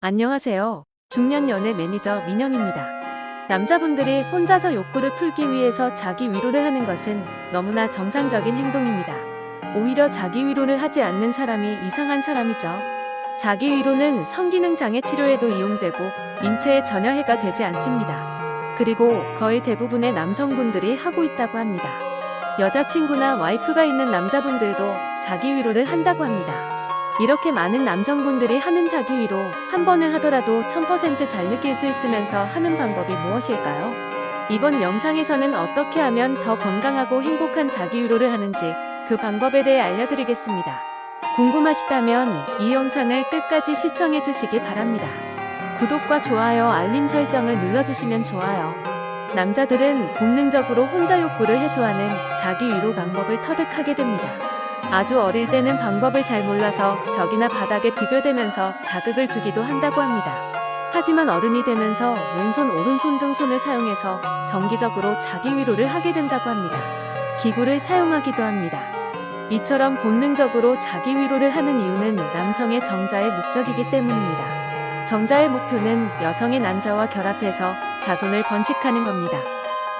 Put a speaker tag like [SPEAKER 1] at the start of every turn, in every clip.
[SPEAKER 1] 안녕하세요. 중년 연애 매니저 민영입니다. 남자분들이 혼자서 욕구를 풀기 위해서 자기 위로를 하는 것은 너무나 정상적인 행동입니다. 오히려 자기 위로를 하지 않는 사람이 이상한 사람이죠. 자기 위로는 성기능 장애 치료에도 이용되고 인체에 전혀 해가 되지 않습니다. 그리고 거의 대부분의 남성분들이 하고 있다고 합니다. 여자친구나 와이프가 있는 남자분들도 자기 위로를 한다고 합니다. 이렇게 많은 남성분들이 하는 자기 위로 한 번을 하더라도 1000% 잘 느낄 수 있으면서 하는 방법이 무엇일까요? 이번 영상에서는 어떻게 하면 더 건강하고 행복한 자기 위로를 하는지 그 방법에 대해 알려드리겠습니다. 궁금하시다면 이 영상을 끝까지 시청해 주시기 바랍니다. 구독과 좋아요, 알림 설정을 눌러주시면 좋아요. 남자들은 본능적으로 혼자 욕구를 해소하는 자기 위로 방법을 터득하게 됩니다. 아주 어릴 때는 방법을 잘 몰라서 벽이나 바닥에 비벼대면서 자극을 주기도 한다고 합니다. 하지만 어른이 되면서 왼손, 오른손 등 손을 사용해서 정기적으로 자기 위로를 하게 된다고 합니다. 기구를 사용하기도 합니다. 이처럼 본능적으로 자기 위로를 하는 이유는 남성의 정자의 목적이기 때문입니다. 정자의 목표는 여성의 난자와 결합해서 자손을 번식하는 겁니다.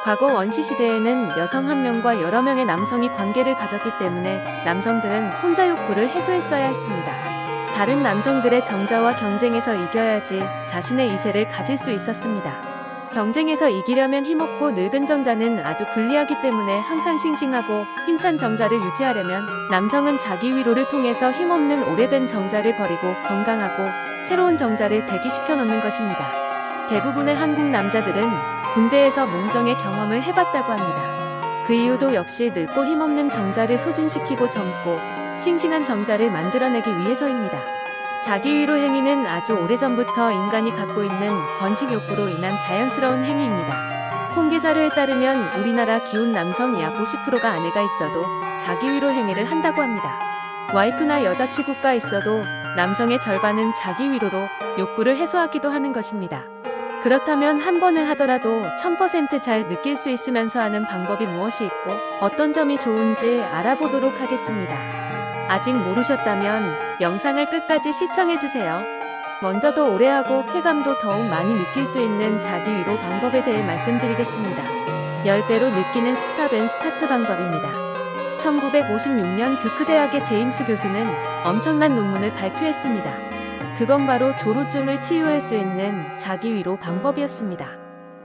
[SPEAKER 1] 과거 원시시대에는 여성 한 명과 여러 명의 남성이 관계를 가졌기 때문에 남성들은 혼자 욕구를 해소했어야 했습니다. 다른 남성들의 정자와 경쟁에서 이겨야지 자신의 이세를 가질 수 있었습니다. 경쟁에서 이기려면 힘없고 늙은 정자는 아주 불리하기 때문에 항상 싱싱하고 힘찬 정자를 유지하려면 남성은 자기 위로를 통해서 힘없는 오래된 정자를 버리고 건강하고 새로운 정자를 대기시켜 놓는 것입니다. 대부분의 한국 남자들은 군대에서 몽정의 경험을 해봤다고 합니다. 그 이유도 역시 늙고 힘없는 정자를 소진시키고 젊고 싱싱한 정자를 만들어내기 위해서입니다. 자기 위로 행위는 아주 오래전부터 인간이 갖고 있는 번식 욕구로 인한 자연스러운 행위입니다. 통계 자료에 따르면 우리나라 기혼 남성 약 50%가 아내가 있어도 자기 위로 행위를 한다고 합니다. 와이프나 여자친구가 있어도 남성의 절반은 자기 위로로 욕구를 해소하기도 하는 것입니다. 그렇다면 한 번을 하더라도 1000% 잘 느낄 수 있으면서 하는 방법이 무엇이 있고 어떤 점이 좋은지 알아보도록 하겠습니다. 아직 모르셨다면 영상을 끝까지 시청해주세요. 먼저 더 오래 하고 쾌감도 더욱 많이 느낄 수 있는 자기 위로 방법에 대해 말씀드리겠습니다. 10배로 느끼는 스탑 앤 스타트 방법입니다. 1956년 듀크 대학의 제임스 교수는 엄청난 논문을 발표했습니다. 그건 바로 조루증을 치유할 수 있는 자기 위로 방법이었습니다.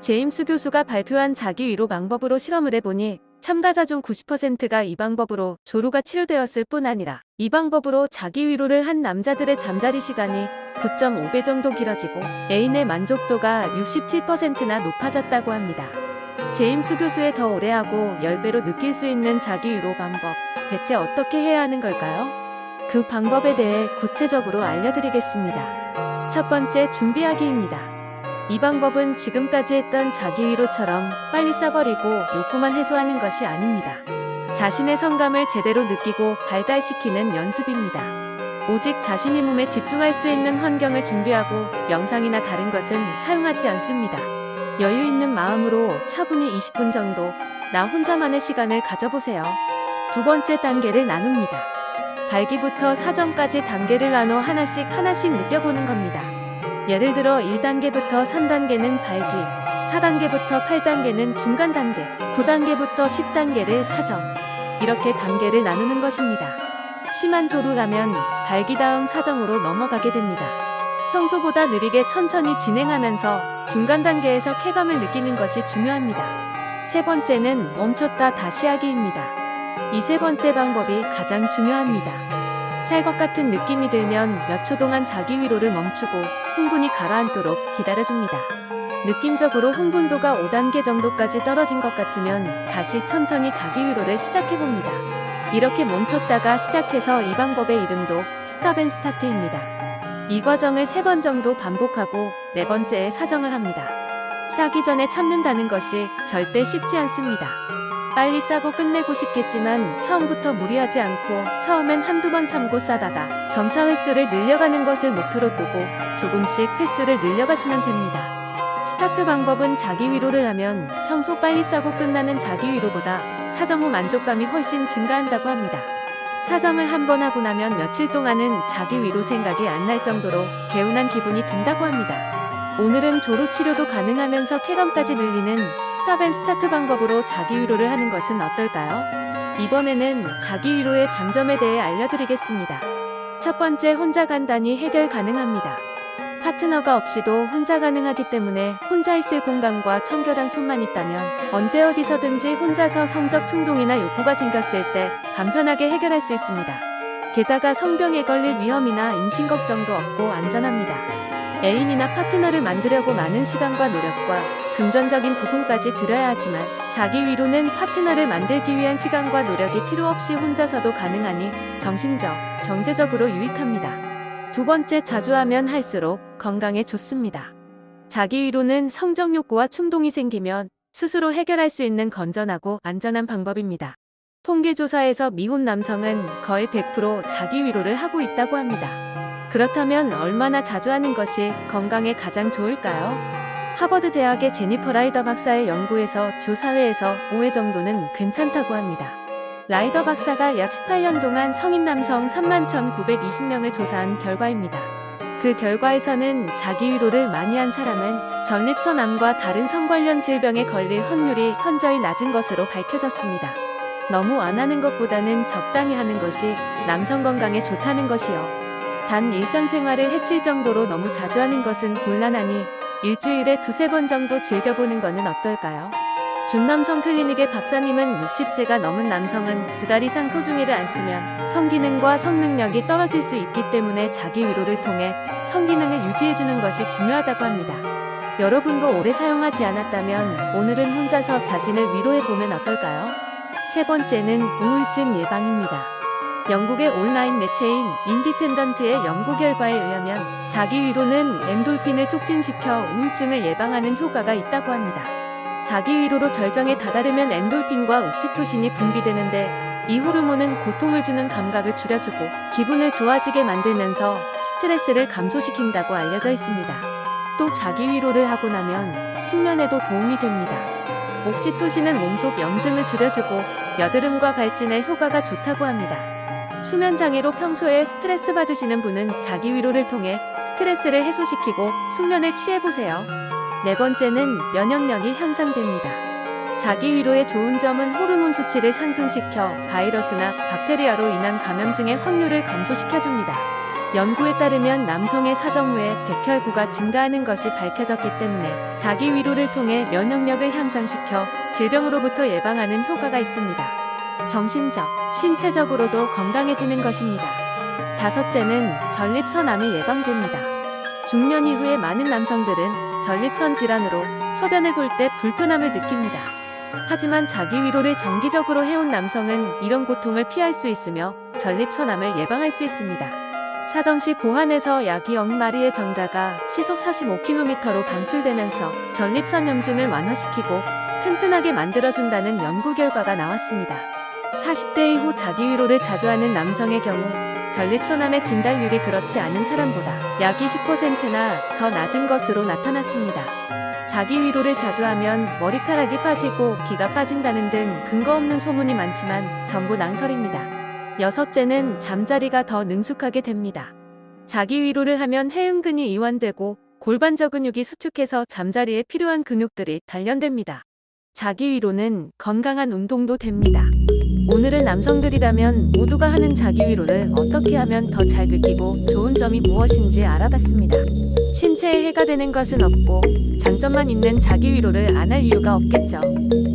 [SPEAKER 1] 제임스 교수가 발표한 자기 위로 방법으로 실험을 해보니 참가자 중 90%가 이 방법으로 조루가 치료되었을 뿐 아니라 이 방법으로 자기 위로를 한 남자들의 잠자리 시간이 9.5배 정도 길어지고 애인의 만족도가 67%나 높아졌다고 합니다. 제임스 교수의 더 오래 하고 10배로 느낄 수 있는 자기 위로 방법, 대체 어떻게 해야 하는 걸까요? 그 방법에 대해 구체적으로 알려드리겠습니다. 첫 번째, 준비하기입니다. 이 방법은 지금까지 했던 자기 위로처럼 빨리 써버리고 욕구만 해소하는 것이 아닙니다. 자신의 성감을 제대로 느끼고 발달시키는 연습입니다. 오직 자신의 몸에 집중할 수 있는 환경을 준비하고 영상이나 다른 것은 사용하지 않습니다. 여유 있는 마음으로 차분히 20분 정도 나 혼자만의 시간을 가져보세요. 두 번째, 단계를 나눕니다. 발기부터 사정까지 단계를 나눠 하나씩 느껴보는 겁니다. 예를 들어 1단계부터 3단계는 발기, 4단계부터 8단계는 중간 단계, 9단계부터 10단계를 사정, 이렇게 단계를 나누는 것입니다. 심한 조루라면 발기 다음 사정으로 넘어가게 됩니다. 평소보다 느리게 천천히 진행하면서 중간 단계에서 쾌감을 느끼는 것이 중요합니다. 세 번째는 멈췄다 다시 하기입니다. 이 세 번째 방법이 가장 중요합니다. 살 것 같은 느낌이 들면 몇 초 동안 자기 위로를 멈추고 흥분이 가라앉도록 기다려줍니다. 느낌적으로 흥분도가 5단계 정도까지 떨어진 것 같으면 다시 천천히 자기 위로를 시작해봅니다. 이렇게 멈췄다가 시작해서 이 방법의 이름도 스탑 앤 스타트입니다. 이 과정을 3번 정도 반복하고 네 번째에 사정을 합니다. 싸기 전에 참는다는 것이 절대 쉽지 않습니다. 빨리 싸고 끝내고 싶겠지만 처음부터 무리하지 않고 처음엔 한두 번 참고 싸다가 점차 횟수를 늘려가는 것을 목표로 두고 조금씩 횟수를 늘려가시면 됩니다. 스타트 방법은 자기 위로를 하면 평소 빨리 싸고 끝나는 자기 위로보다 사정 후 만족감이 훨씬 증가한다고 합니다. 사정을 한번 하고 나면 며칠 동안은 자기 위로 생각이 안 날 정도로 개운한 기분이 든다고 합니다. 오늘은 조루 치료도 가능하면서 쾌감까지 늘리는 스탑앤스타트 방법으로 자기 위로를 하는 것은 어떨까요? 이번에는 자기 위로의 장점에 대해 알려드리겠습니다. 첫 번째, 혼자 간단히 해결 가능합니다. 파트너가 없이도 혼자 가능하기 때문에 혼자 있을 공간과 청결한 손만 있다면 언제 어디서든지 혼자서 성적 충동이나 욕구가 생겼을 때 간편하게 해결할 수 있습니다. 게다가 성병에 걸릴 위험이나 임신 걱정도 없고 안전합니다. 애인이나 파트너를 만들려고 많은 시간과 노력과 금전적인 부분까지 들여야 하지만 자기 위로는 파트너를 만들기 위한 시간과 노력이 필요 없이 혼자서도 가능하니 정신적, 경제적으로 유익합니다. 두 번째, 자주 하면 할수록 건강에 좋습니다. 자기 위로는 성적 욕구와 충동이 생기면 스스로 해결할 수 있는 건전하고 안전한 방법입니다. 통계조사에서 미혼 남성은 거의 100% 자기 위로를 하고 있다고 합니다. 그렇다면 얼마나 자주 하는 것이 건강에 가장 좋을까요? 하버드 대학의 제니퍼 라이더 박사의 연구에서 주 4회에서 5회 정도는 괜찮다고 합니다. 라이더 박사가 약 18년 동안 성인 남성 31,920명을 조사한 결과입니다. 그 결과에서는 자기 위로를 많이 한 사람은 전립선암과 다른 성 관련 질병에 걸릴 확률이 현저히 낮은 것으로 밝혀졌습니다. 너무 안 하는 것보다는 적당히 하는 것이 남성 건강에 좋다는 것이요. 단 일상생활을 해칠 정도로 너무 자주 하는 것은 곤란하니 일주일에 2-3번 정도 즐겨보는 것은 어떨까요? 준남성 클리닉의 박사님은 60세가 넘은 남성은 2달 이상 소중이를 안 쓰면 성기능과 성능력이 떨어질 수 있기 때문에 자기 위로를 통해 성기능을 유지해주는 것이 중요하다고 합니다. 여러분도 오래 사용하지 않았다면 오늘은 혼자서 자신을 위로해보면 어떨까요? 세 번째는 우울증 예방입니다. 영국의 온라인 매체인 인디펜던트의 연구 결과에 의하면 자기 위로는 엔돌핀을 촉진시켜 우울증을 예방하는 효과가 있다고 합니다. 자기 위로로 절정에 다다르면 엔돌핀과 옥시토신이 분비되는데 이 호르몬은 고통을 주는 감각을 줄여주고 기분을 좋아지게 만들면서 스트레스를 감소시킨다고 알려져 있습니다. 또 자기 위로를 하고 나면 숙면에도 도움이 됩니다. 옥시토신은 몸속 염증을 줄여주고 여드름과 발진에 효과가 좋다고 합니다. 수면 장애로 평소에 스트레스 받으시는 분은 자기 위로를 통해 스트레스를 해소시키고 숙면을 취해보세요. 네 번째는 면역력이 향상됩니다. 자기 위로의 좋은 점은 호르몬 수치를 상승시켜 바이러스나 박테리아로 인한 감염증의 확률을 감소시켜줍니다. 연구에 따르면 남성의 사정 후에 백혈구가 증가하는 것이 밝혀졌기 때문에 자기 위로를 통해 면역력을 향상시켜 질병으로부터 예방하는 효과가 있습니다. 정신적, 신체적으로도 건강해지는 것입니다. 다섯째는 전립선암이 예방됩니다. 중년 이후에 많은 남성들은 전립선 질환으로 소변을 볼 때 불편함을 느낍니다. 하지만 자기 위로를 정기적으로 해온 남성은 이런 고통을 피할 수 있으며 전립선암을 예방할 수 있습니다. 사정시 고환에서 약 2억 마리의 정자가 시속 45km로 방출되면서 전립선 염증을 완화시키고 튼튼하게 만들어준다는 연구 결과가 나왔습니다. 40대 이후 자기 위로를 자주 하는 남성의 경우 전립선암의 진단율이 그렇지 않은 사람보다 약 20%나 더 낮은 것으로 나타났습니다. 자기 위로를 자주 하면 머리카락이 빠지고 기가 빠진다는 등 근거 없는 소문이 많지만 전부 낭설입니다. 여섯째는 잠자리가 더 능숙하게 됩니다. 자기 위로를 하면 회음근이 이완되고 골반저 근육이 수축해서 잠자리에 필요한 근육들이 단련됩니다. 자기 위로는 건강한 운동도 됩니다. 오늘은 남성들이라면 모두가 하는 자기 위로를 어떻게 하면 더 잘 느끼고 좋은 점이 무엇인지 알아봤습니다. 신체에 해가 되는 것은 없고 장점만 있는 자기 위로를 안 할 이유가 없겠죠.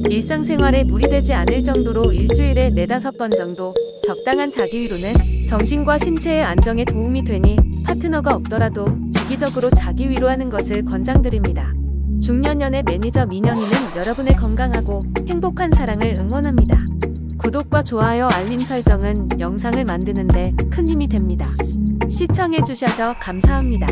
[SPEAKER 1] 일상생활에 무리되지 않을 정도로 일주일에 4-5번 정도 적당한 자기 위로는 정신과 신체의 안정에 도움이 되니 파트너가 없더라도 주기적으로 자기 위로하는 것을 권장드립니다. 중년연애 매니저 민영이는 여러분의 건강하고 행복한 사랑을 응원합니다. 구독과 좋아요, 알림 설정은 영상을 만드는데 큰 힘이 됩니다. 시청해주셔서 감사합니다.